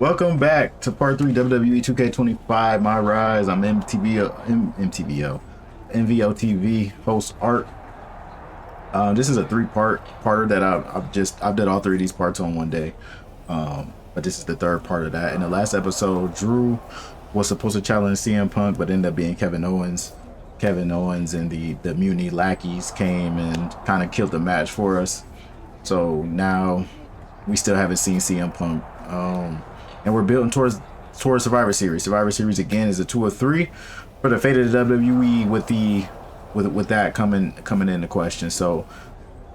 Welcome back to part 3 WWE 2K25 MyRise. I'm MVOTV host Art. This is a three-parter that I've did all three of these parts on one day. But this is the third part of that. In the last episode, Drew was supposed to challenge CM Punk, but ended up being Kevin Owens. Kevin Owens and the Mutiny lackeys came and kind of killed the match for us. So now we still haven't seen CM Punk. And we're building towards Survivor Series. Survivor Series again is a 2 of 3 for the fate of the WWE with that coming into question. So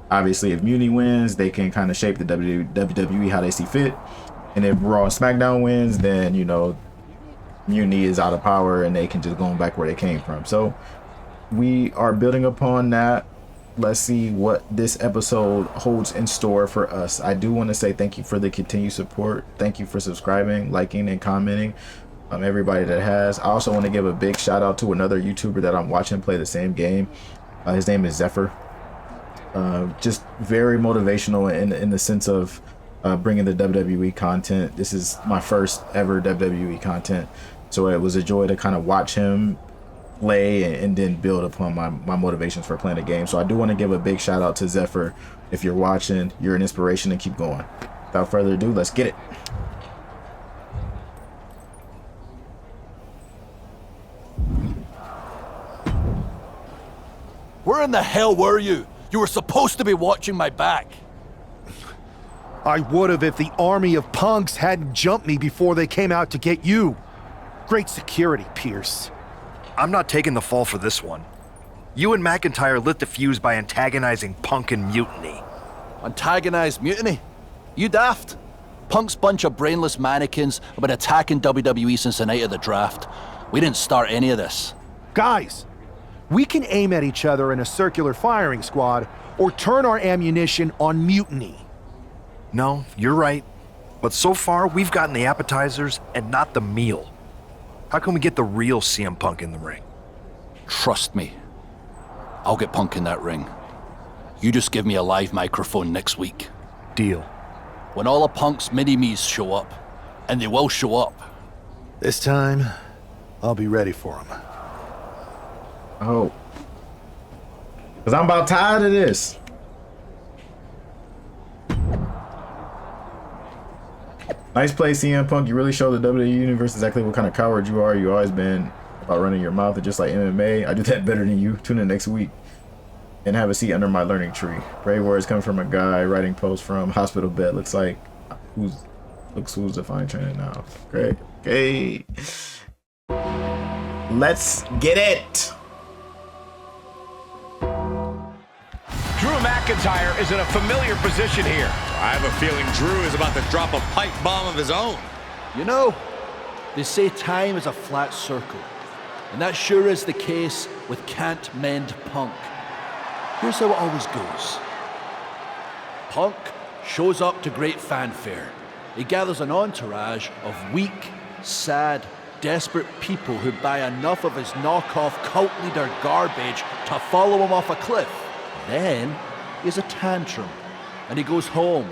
obviously, if Mutiny wins, they can kind of shape the WWE how they see fit. And if Raw and SmackDown wins, then Mutiny is out of power and they can just go back where they came from. So we are building upon that. Let's see what this episode holds in store for us. I do want to say thank you for the continued support. Thank you for subscribing, liking, and commenting. Everybody that has. I also want to give a big shout out to another YouTuber that I'm watching play the same game. His name is Zephyr. Just very motivational in the sense of bringing the WWE content. This is my first ever WWE content, so it was a joy to kind of watch him play and then build upon my motivations for playing the game. So I do want to give a big shout out to Zephyr. If you're watching, you're an inspiration, and keep going. Without further ado, let's get it. Where in the hell were you? You were supposed to be watching my back. I would have if the army of punks hadn't jumped me before they came out to get you. Great security, Pierce. I'm not taking the fall for this one. You and McIntyre lit the fuse by antagonizing Punk and Mutiny. Antagonized Mutiny? You daft? Punk's bunch of brainless mannequins have been attacking WWE since the night of the draft. We didn't start any of this. Guys, we can aim at each other in a circular firing squad or turn our ammunition on Mutiny. No, you're right. But so far, we've gotten the appetizers and not the meal. How can we get the real CM Punk in the ring? Trust me. I'll get Punk in that ring. You just give me a live microphone next week. Deal. When all of Punk's mini-me's show up, and they will show up. This time, I'll be ready for him. Oh. Because I'm about tired of this. Nice play, CM Punk. You really showed the WWE Universe exactly what kind of coward you are. You always been about running your mouth, and just like MMA, I do that better than you. Tune in next week and have a seat under my learning tree. Brave words coming from a guy writing posts from hospital bed. Looks who's the fine trainer now. Great. Okay. Let's get it. Drew McIntyre is in a familiar position here. I have a feeling Drew is about to drop a pipe bomb of his own. You know, they say time is a flat circle, and that sure is the case with Can't Mend Punk. Here's how it always goes. Punk shows up to great fanfare. He gathers an entourage of weak, sad, desperate people who buy enough of his knockoff cult leader garbage to follow him off a cliff. Then he has a tantrum, and he goes home,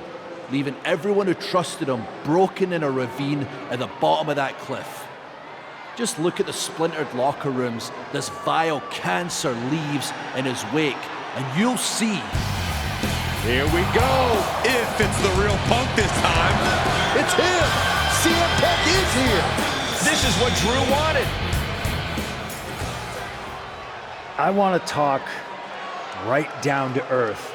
leaving everyone who trusted him broken in a ravine at the bottom of that cliff. Just look at the splintered locker rooms this vile cancer leaves in his wake, and you'll see. Here we go. If it's the real Punk this time. It's him! CM Punk is here! This is what Drew wanted. I want to talk right down to earth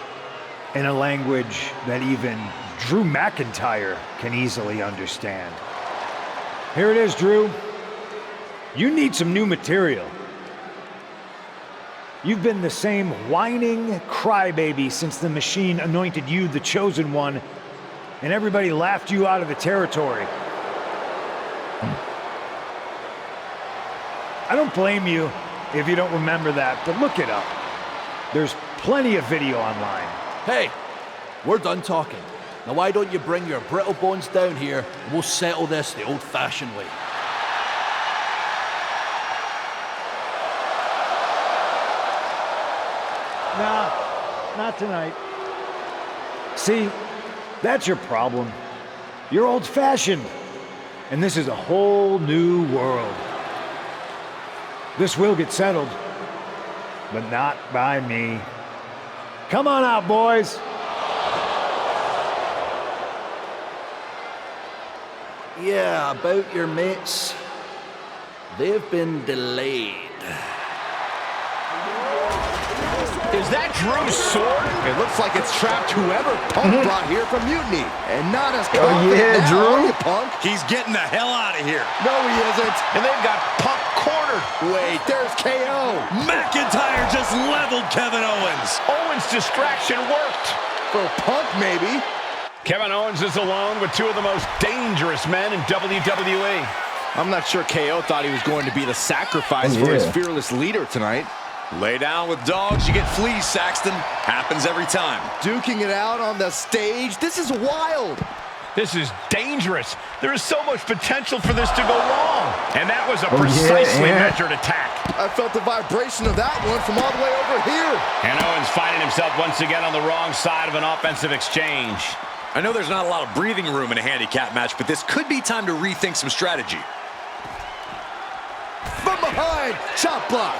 in a language that even Drew McIntyre can easily understand. Here it is, Drew. You need some new material. You've been the same whining crybaby since the machine anointed you the chosen one, and everybody laughed you out of the territory. I don't blame you if you don't remember that, but look it up. There's plenty of video online. Hey, we're done talking. Now why don't you bring your brittle bones down here and we'll settle this the old-fashioned way. Nah, not tonight. See, that's your problem. You're old-fashioned. and this is a whole new world. This will get settled, but not by me. Come on out, boys. Yeah, about your mates. They've been delayed. Is that Drew's sword? It looks like it's trapped whoever Punk brought here from Mutiny. And not as confident yeah, now, Drew. are you, Punk? He's getting the hell out of here. No, he isn't. And they've got Punk cornered. Wait, there's KO. McIntyre just leveled Kevin Owens. Owens' distraction worked. For Punk, maybe. Kevin Owens is alone with two of the most dangerous men in WWE. I'm not sure KO thought he was going to be the sacrifice for his fearless leader tonight. Lay down with dogs, you get fleas, Saxton. Happens every time. Duking it out on the stage. This is wild. This is dangerous. There is so much potential for this to go wrong. And that was a precisely measured attack. I felt the vibration of that one from all the way over here. And Owens finding himself once again on the wrong side of an offensive exchange. I know there's not a lot of breathing room in a handicap match, but this could be time to rethink some strategy. From behind, chop block.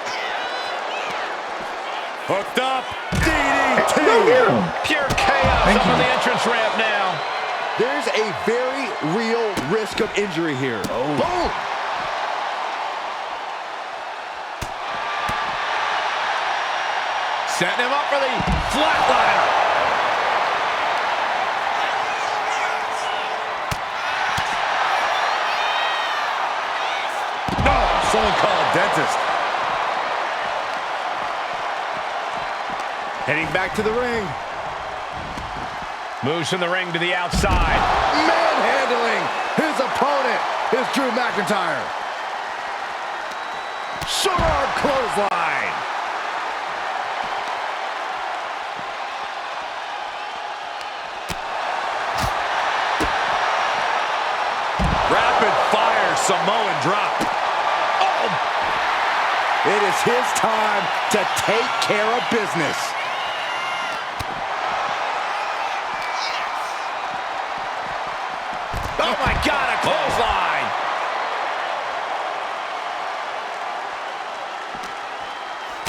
Hooked up, DDT. Pure chaos up on the entrance ramp now. There's a very real risk of injury here. Oh. Boom. Setting him up for the flatliner. Oh, someone call a dentist. Heading back to the ring. Moves from the ring to the outside. Manhandling his opponent is Drew McIntyre. Short clothesline. Rapid fire Samoan drop. Oh! It is his time to take care of business. Oh my God, a clothesline.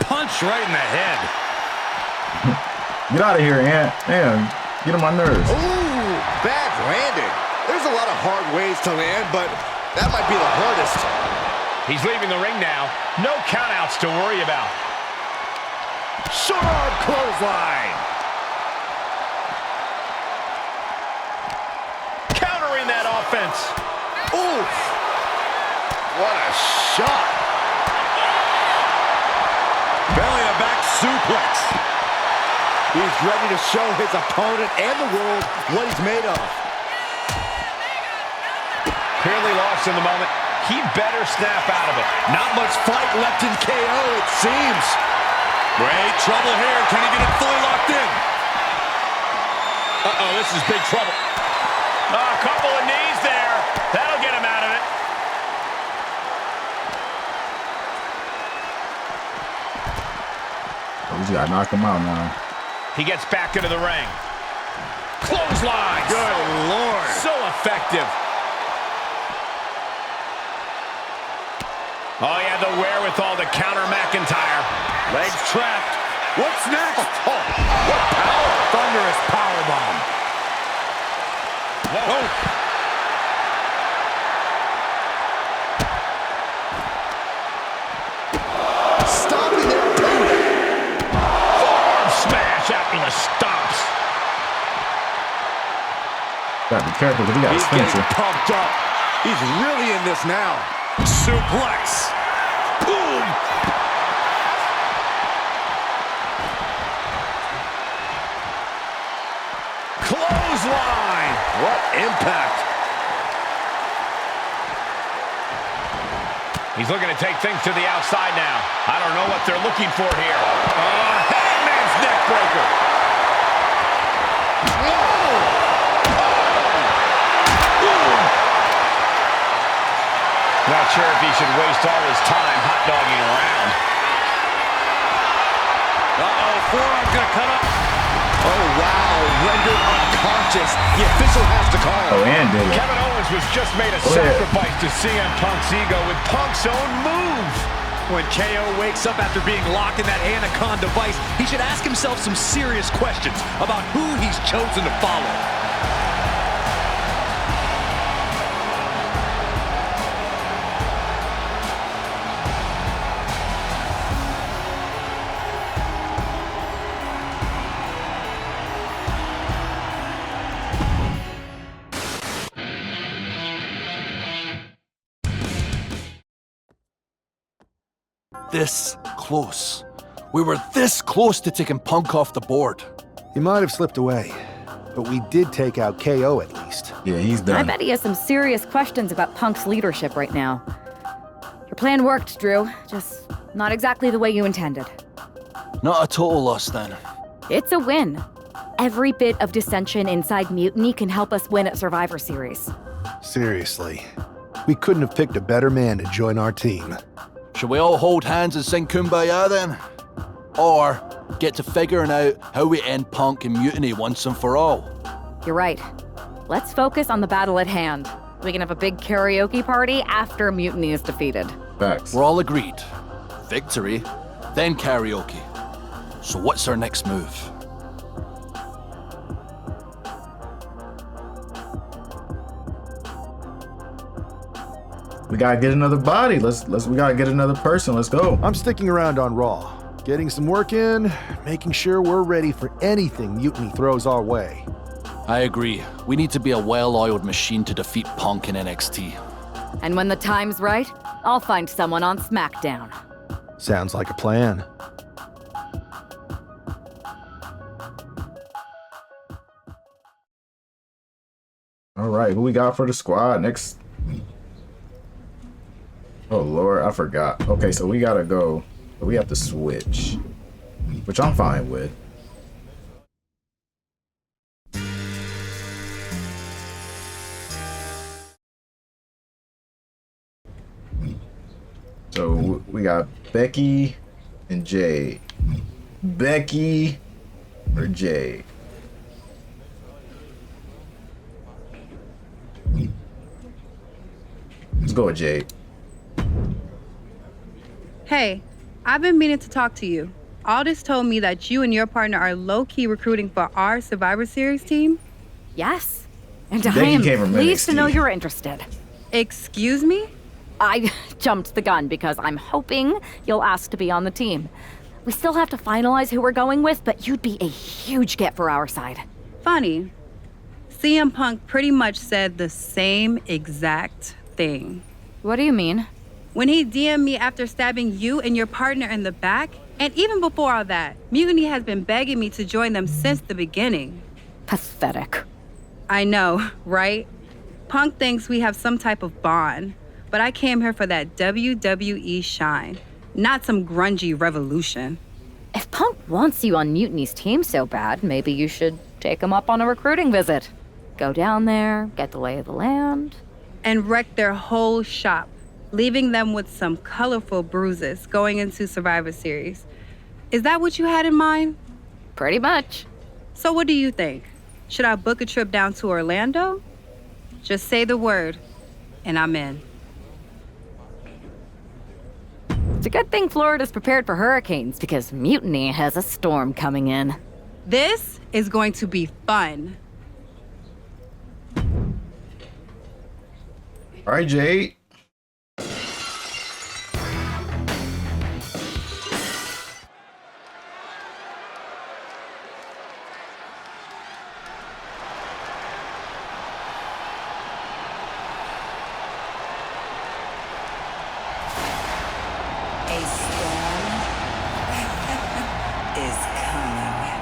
Punch right in the head. Get out of here, Ant. Damn, get on my nerves. Ooh, bad landing. There's a lot of hard ways to land, but that might be the hardest. He's leaving the ring now. No countouts to worry about. Short arm clothesline. Countering that offense. Oof. What a shot. Belly to back suplex. He's ready to show his opponent and the world what he's made of. Clearly lost in the moment. He better snap out of it. Not much fight left in KO, it seems. Great trouble here. Can he get it fully locked in? Uh-oh, this is big trouble. A couple of knees there. That'll get him out of it. Oh, we just gotta knock him out now. He gets back into the ring. Clothesline. Good Lord. So effective. Oh, he had the wherewithal to counter McIntyre. Legs trapped. What's next? Oh, what power. Thunderous powerbomb. Whoa. Stopping their opponent. Forearm smash after the stomps. Gotta be careful because he got his He's getting finisher. pumped up. He's really in this now. Suplex. Boom. Clothesline. What impact. He's looking to take things to the outside now. I don't know what they're looking for here. Hangman's neck breaker. Not sure if he should waste all his time hot-dogging around. Uh-oh, forearm's gonna come up. Oh, wow. Rendered unconscious. The official has to call. Oh, and did it. Kevin Owens was just made a sacrifice to CM Punk's ego with Punk's own move. When KO wakes up after being locked in that Anaconda vice, he should ask himself some serious questions about who he's chosen to follow. This close. We were this close to taking Punk off the board. He might have slipped away, but we did take out KO at least. Yeah, he's done. I bet he has some serious questions about Punk's leadership right now. Your plan worked, Drew. Just not exactly the way you intended. Not a total loss then. It's a win. Every bit of dissension inside Mutiny can help us win at Survivor Series. Seriously, we couldn't have picked a better man to join our team. Should we all hold hands and sing Kumbaya then? Or get to figuring out how we end Punk and Mutiny once and for all? You're right. Let's focus on the battle at hand. We can have a big karaoke party after Mutiny is defeated. Facts. We're all agreed. Victory, then karaoke. So what's our next move? We gotta get another body. We gotta get another person. Let's go. I'm sticking around on Raw, getting some work in, making sure we're ready for anything Mutiny throws our way. I agree. We need to be a well-oiled machine to defeat Punk in NXT. And when the time's right, I'll find someone on SmackDown. Sounds like a plan. All right, who we got for the squad next? Oh Lord, I forgot. Okay, so we gotta go. We have to switch, which I'm fine with. So we got Becky and Jade. Becky or Jade? Let's go with Jade. Hey, I've been meaning to talk to you. Aldous told me that you and your partner are low-key recruiting for our Survivor Series team. Yes. And Becky I am came from pleased to know NXT. you're interested. Excuse me? I jumped the gun because I'm hoping you'll ask to be on the team. We still have to finalize who we're going with, but you'd be a huge get for our side. Funny. CM Punk pretty much said the same exact thing. What do you mean? When he DM'd me after stabbing you and your partner in the back, and even before all that, Mutiny has been begging me to join them since the beginning. Pathetic. I know, right? Punk thinks we have some type of bond, but I came here for that WWE shine, not some grungy revolution. If Punk wants you on Mutiny's team so bad, maybe you should take him up on a recruiting visit. Go down there, get the lay of the land. And wreck their whole shop, leaving them with some colorful bruises going into Survivor Series. Is that what you had in mind? Pretty much. So what do you think? Should I book a trip down to Orlando? Just say the word, and I'm in. It's a good thing Florida's prepared for hurricanes because Mutiny has a storm coming in. This is going to be fun. All right, Jade. A storm is coming.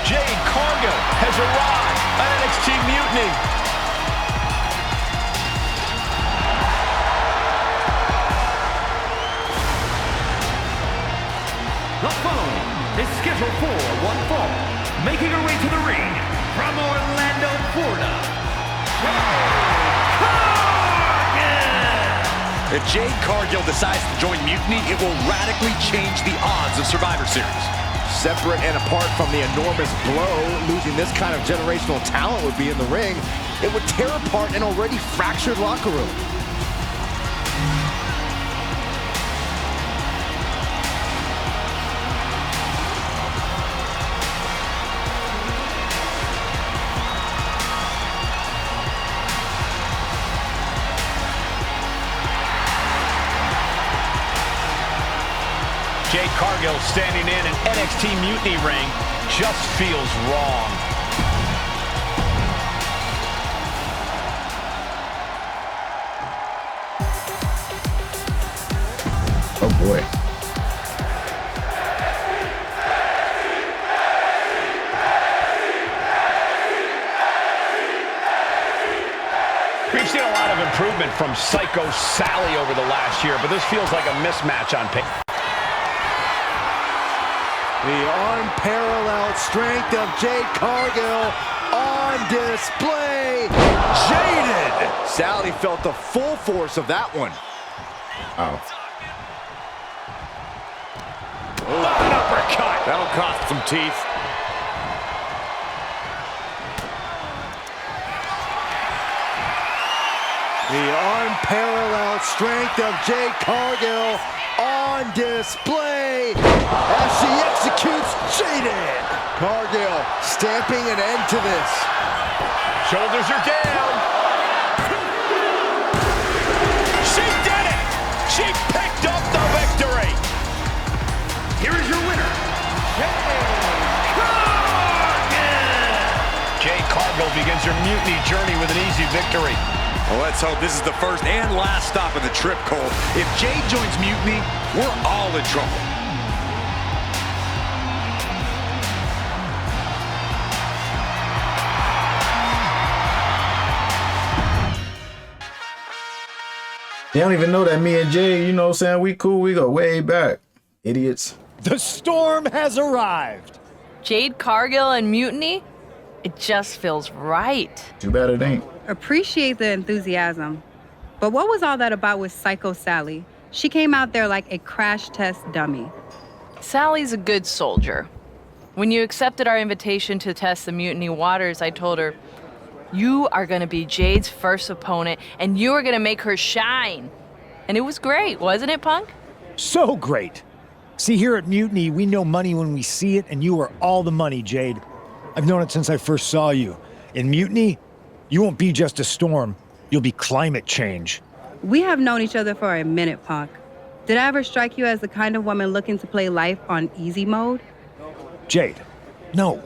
Jade Cargill has arrived on NXT Mutiny. The following is scheduled for one fall, making her way to the ring from Orlando, Florida, Jade Cargill! If Jade Cargill decides to join Mutiny, it will radically change the odds of Survivor Series. Separate and apart from the enormous blow losing this kind of generational talent would be in the ring, it would tear apart an already fractured locker room. Jade Cargill standing in an NXT Mutiny ring just feels wrong. Oh boy. We've seen a lot of improvement from Psycho Sally over the last year, but this feels like a mismatch on paper. The unparalleled strength of Jade Cargill on display. Jaded! Sally felt the full force of that one. Oh. An uppercut. That'll cost some teeth. The unparalleled strength of Jade Cargill on display as she executes Jaded. Cargill stamping an end to this. Shoulders are down. She did it! She picked up the victory! Here is your winner, Jade Cargill! Jade Cargill begins her Mutiny journey with an easy victory. Well, let's hope this is the first and last stop of the trip, Cole. If Jade joins Mutiny, we're all in trouble. They don't even know that me and Jay, you know what I'm saying? We cool, we go way back. Idiots. The storm has arrived. Jade Cargill and Mutiny? It just feels right. Too bad it ain't. Appreciate the enthusiasm. But what was all that about with Psycho Sally? She came out there like a crash test dummy. Sally's a good soldier. When you accepted our invitation to test the Mutiny waters, I told her, you are gonna be Jade's first opponent and you are gonna make her shine. And it was great, wasn't it, Punk? So great. See, here at Mutiny, we know money when we see it, and you are all the money, Jade. I've known it since I first saw you. In Mutiny, you won't be just a storm. You'll be climate change. We have known each other for a minute, Punk. Did I ever strike you as the kind of woman looking to play life on easy mode? Jade, no.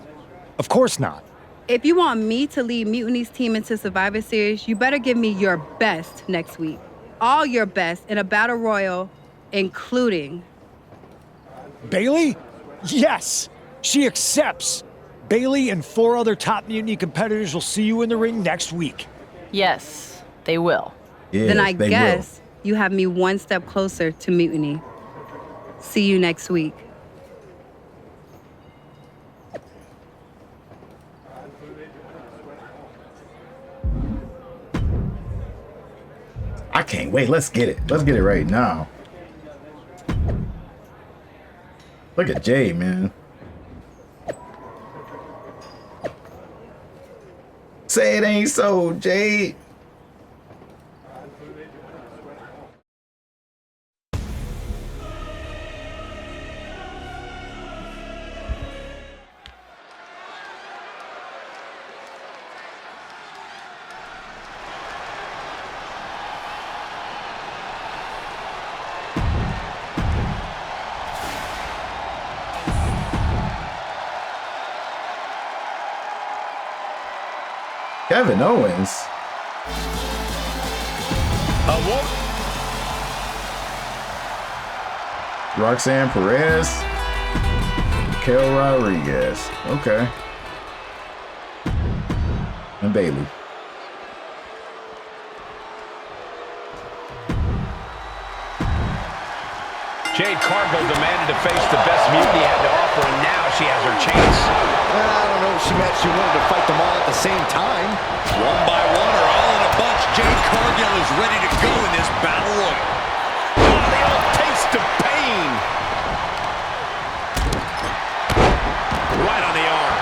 Of course not. If you want me to lead Mutiny's team into Survivor Series, you better give me your best next week. All your best in a battle royal, including... Bailey? Yes! She accepts! Bailey and 4 other top Mutiny competitors will see you in the ring next week. Yes, they will. Yeah, then I guess you have me one step closer to Mutiny. See you next week. I can't wait. Let's get it. Let's get it right now. Look at Jay, man. Say it ain't so, Jade. Kevin Owens. Roxanne Perez. Kel Rodriguez. Okay. And Bailey. Jade Cargill demanded to face the best Mutiny had to offer, and now she has her chance. I don't know if she meant she wanted to fight them all at the same time. One by one or all in a bunch, Jade Cargill is ready to go in this battle royal. of pain. Right on the arm.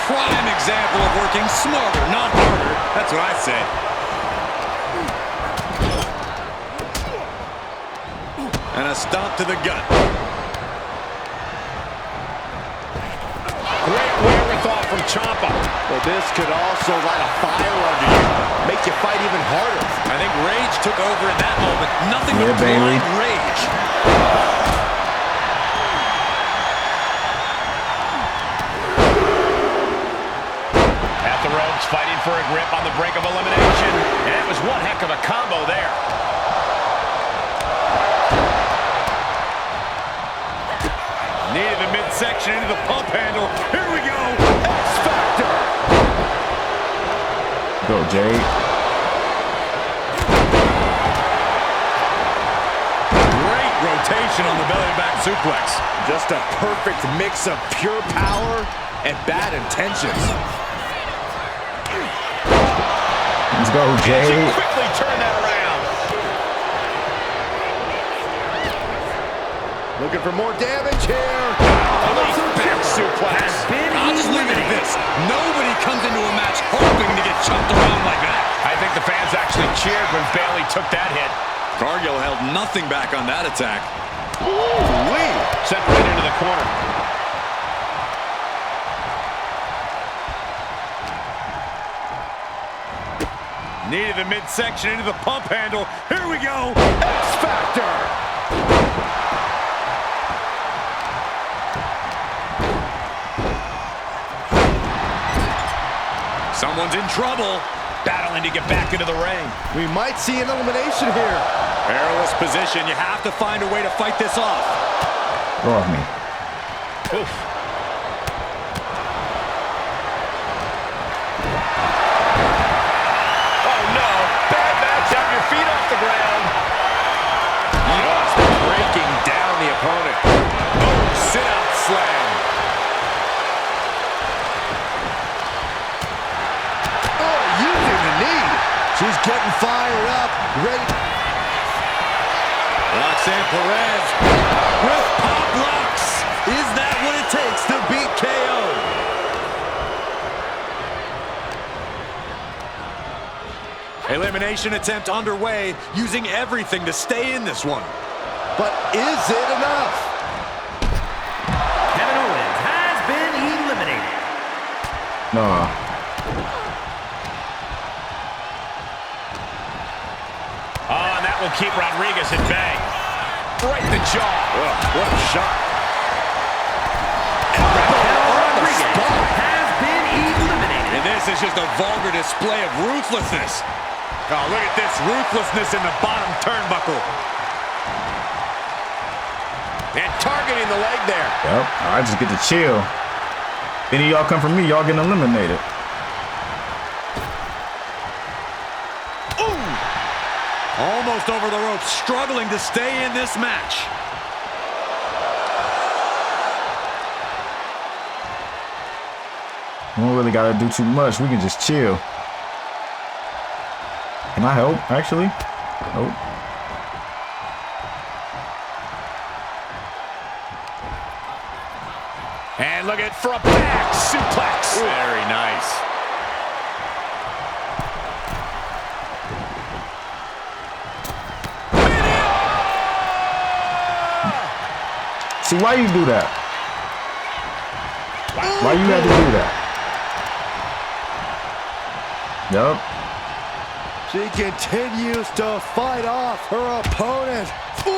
Prime example of working smarter, not harder. That's what I say. And a stomp to the gut. Great wherewithal from Ciampa. Well, this could also light a fire under you. Make you fight even harder. I think rage took over in that moment. Nothing but Bailey. blind rage. At the ropes, fighting for a grip on the brink of elimination. And it was one heck of a combo there. Needed the midsection into the pump handle. Here we go. X-Factor. Go, Jade. Great rotation on the belly-to-back suplex. Just a perfect mix of pure power and bad intentions. Let's go, Jade. Quickly turn that around. Looking for more damage here. Back suplex. I'll just leave it at this. Nobody comes into a match hoping to get chunked around like that. I think the fans actually cheered when Bailey took that hit. Cargill held nothing back on that attack. Ooh-wee. Sent right into the corner. Needed the midsection into the pump handle. Here we go. X-Factor. Someone's in trouble. Battling to get back into the ring. We might see an elimination here. Perilous position. You have to find a way to fight this off. Go off me. Oof. Oh no, bad match. Have your feet off the ground. Just breaking down the opponent. Oh, sit-out slam. Oh, using the knee. She's getting fired up. Ready. Roxanne Perez with pop locks. Is that what it takes to beat KO? Elimination attempt underway, using everything to stay in this one. But is it enough? Kevin Owens has been eliminated. No. Oh, and that will keep Rodriguez at bay. Right in the jaw. What a shot. Rodriguez has been eliminated. And this is just a vulgar display of ruthlessness. Oh, look at this ruthlessness in the bottom turnbuckle. And targeting the leg there. Yep. I just get to chill. If any of y'all come from me, y'all getting eliminated. Almost over the ropes, struggling to stay in this match. We don't really gotta do too much. We can just chill. Can I help, actually? Nope. And look at for a back suplex. Very nice. See, why you do that? Why you had to do that? Yup. She continues to fight off her opponent. Ooh!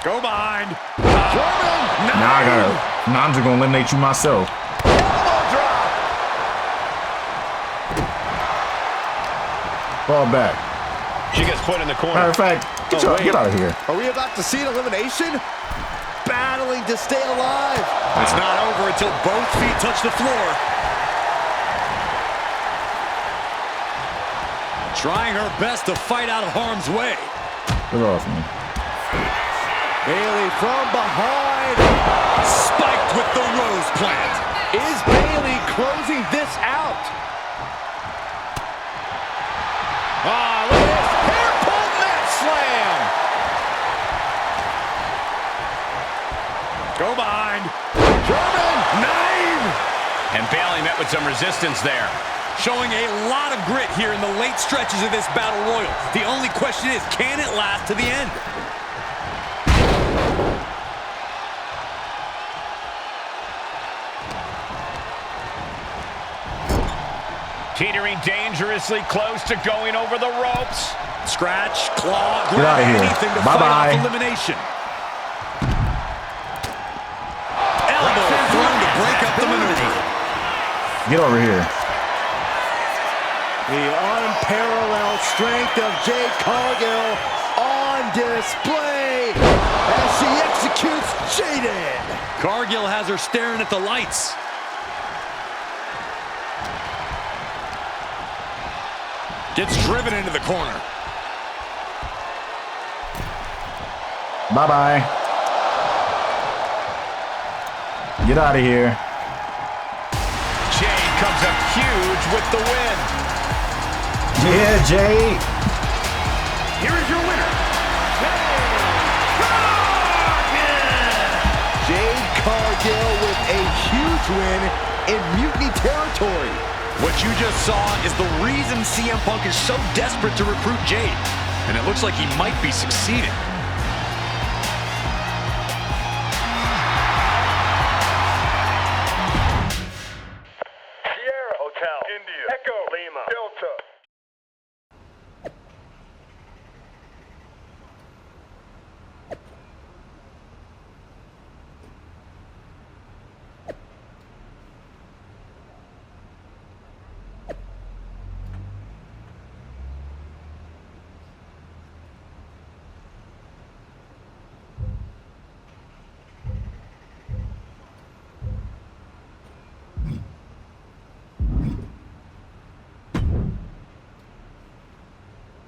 Go behind. Broman! Now I gotta. Now I'm just gonna eliminate you myself. Elbow drop! Fall back. She gets put in the corner. Matter of fact, get out of here. Are we about to see an elimination? Battling to stay alive. It's not over until both feet touch the floor. Trying her best to fight out of harm's way. Get off me. Bailey from behind. Spiked with the rose plant. Is Bailey closing this out? Ah, look at this. Hair pull mat slam. Go behind. German. 9. And Bailey met with some resistance there. Showing a lot of grit here in the late stretches of this battle royal. The only question is, can it last to the end? Teetering dangerously close to going over the ropes. Scratch, claw, Get out of here. anything to Bye-bye. fight off elimination. Elbow thrown to break up the maneuver. Get over here. The unparalleled strength of Jade Cargill on display as she executes Jaden. Cargill has her staring at the lights. Gets driven into the corner. Bye-bye. Get out of here. Jade comes up huge with the win. Yeah, Jade. Here is your winner, Jade Cargill with a huge win in Mutiny territory. What you just saw is the reason CM Punk is so desperate to recruit Jade. And it looks like he might be succeeding. Sierra Hotel, India, Echo, Lima, Delta.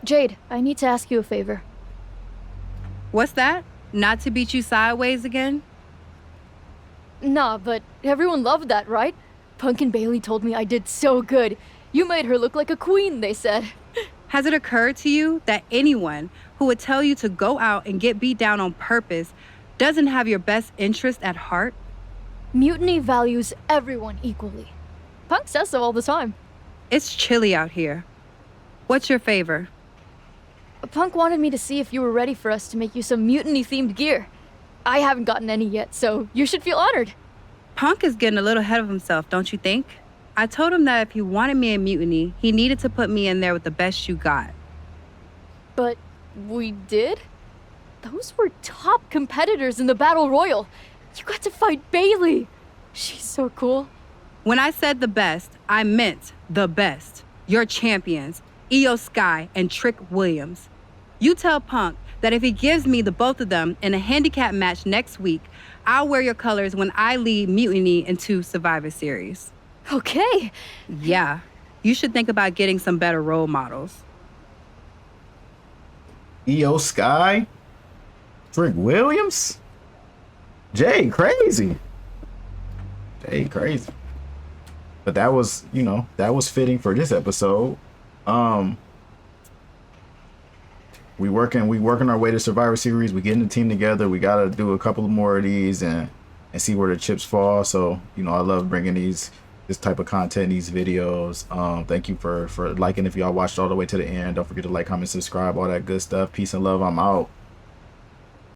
Jade, I need to ask you a favor. What's that? Not to beat you sideways again? Nah, but everyone loved that, right? Punk and Bailey told me I did so good. You made her look like a queen, they said. Has it occurred to you that anyone who would tell you to go out and get beat down on purpose doesn't have your best interest at heart? Mutiny values everyone equally. Punk says so all the time. It's chilly out here. What's your favor? Punk wanted me to see if you were ready for us to make you some mutiny-themed gear. I haven't gotten any yet, so you should feel honored. Punk is getting a little ahead of himself, don't you think? I told him that if he wanted me in Mutiny, he needed to put me in there with the best you got. But we did? Those were top competitors in the Battle Royal. You got to fight Bailey. She's so cool. When I said the best, I meant the best. Your champions, Io Sky and Trick Williams. You tell Punk that if he gives me the both of them in a handicap match next week, I'll wear your colors when I lead Mutiny into Survivor Series. Okay. Yeah, you should think about getting some better role models. Io Sky? Trick Williams? Jay crazy. Jay crazy. But that was, you know, that was fitting for this episode. We working our way to Survivor Series. We getting the team together. We gotta do a couple more of these and see where the chips fall. So, you know, I love bringing this type of content, these videos. Thank you for liking. If y'all watched all the way to the end, don't forget to like, comment, subscribe, all that good stuff. Peace and love. I'm out.